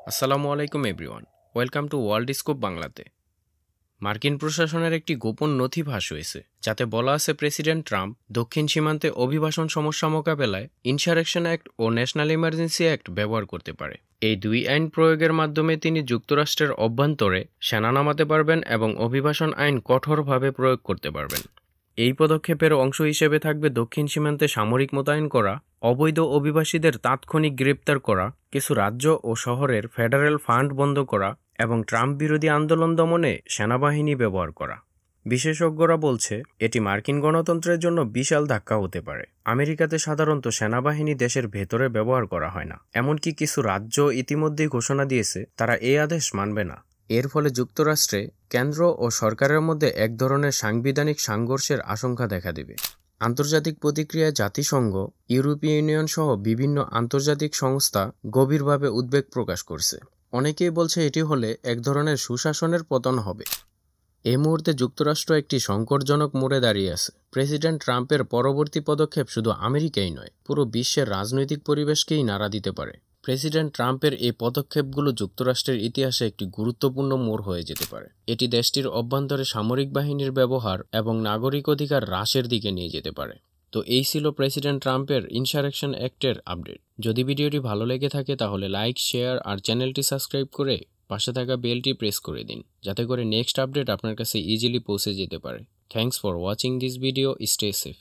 আসসালামু আলাইকুম everyone, welcome to world scope বাংলাতে। মার্কিন প্রশাসনের একটি গোপন নথি ফাঁস হয়েছে, যাতে বলা আছে প্রেসিডেন্ট ট্রাম্প দক্ষিণ সীমান্তে অভিবাসন সমস্যা মোকাবেলায় ইনসারেকশন অ্যাক্ট ও ন্যাশনাল ইমার্জেন্সি অ্যাক্ট ব্যবহার করতে পারে। এই দুই আইন প্রয়োগের মাধ্যমে তিনি যুক্তরাষ্ট্রের অভ্যন্তরে সেনা নামাতে পারবেন এবং অভিবাসন আইন কঠোরভাবে প্রয়োগ করতে পারবেন। এই পদক্ষেপের অংশ হিসেবে থাকবে দক্ষিণ সীমান্তে সামরিক মোতায়েন করা, অবৈধ অভিবাসীদের তাৎক্ষণিক গ্রেপ্তার করা, কিছু রাজ্য ও শহরের ফেডারেল ফান্ড বন্ধ করা এবং ট্রাম্প বিরোধী আন্দোলন দমনে সেনাবাহিনী ব্যবহার করা। বিশেষজ্ঞরা বলছে এটি মার্কিন গণতন্ত্রের জন্য বিশাল ধাক্কা হতে পারে। আমেরিকাতে সাধারণত সেনাবাহিনী দেশের ভেতরে ব্যবহার করা হয় না, এমনকি কিছু রাজ্য ইতিমধ্যেই ঘোষণা দিয়েছে তারা এই আদেশ মানবে না। এর ফলে যুক্তরাষ্ট্রে কেন্দ্র ও সরকারের মধ্যে এক ধরনের সাংবিধানিক সংঘর্ষের আশঙ্কা দেখা দেবে। আন্তর্জাতিক প্রতিক্রিয়ায় জাতিসংঘ, ইউরোপীয় ইউনিয়ন সহ বিভিন্ন আন্তর্জাতিক সংস্থা গভীরভাবে উদ্বেগ প্রকাশ করছে। অনেকেই বলছে এটি হলে এক ধরনের সুশাসনের পতন হবে। এই মুহূর্তে যুক্তরাষ্ট্র একটি সংকটজনক মোড়ে দাঁড়িয়ে আছে। প্রেসিডেন্ট ট্রাম্পের পরবর্তী পদক্ষেপ শুধু আমেরিকাই নয়, পুরো বিশ্বের রাজনৈতিক পরিবেশকেই নাড়া দিতে পারে। প্রেসিডেন্ট ট্রাম্পের এই পদক্ষেপগুলো যুক্তরাষ্ট্রের ইতিহাসে একটি গুরুত্বপূর্ণ মোড় হয়ে যেতে পারে। এটি দেশটির অভ্যন্তরে সামরিক বাহিনীর ব্যবহার এবং নাগরিক অধিকার হ্রাসের দিকে নিয়ে যেতে পারে। তো এই ছিল প্রেসিডেন্ট ট্রাম্পের ইনসারেকশন অ্যাক্টের আপডেট। যদি ভিডিওটি ভালো লেগে থাকে তাহলে লাইক, শেয়ার আর চ্যানেলটি সাবস্ক্রাইব করে পাশে থাকা বেলটি প্রেস করে দিন, যাতে করে নেক্সট আপডেট আপনার কাছে ইজিলি পৌঁছে যেতে পারে। Thanks for watching this video. Stay safe.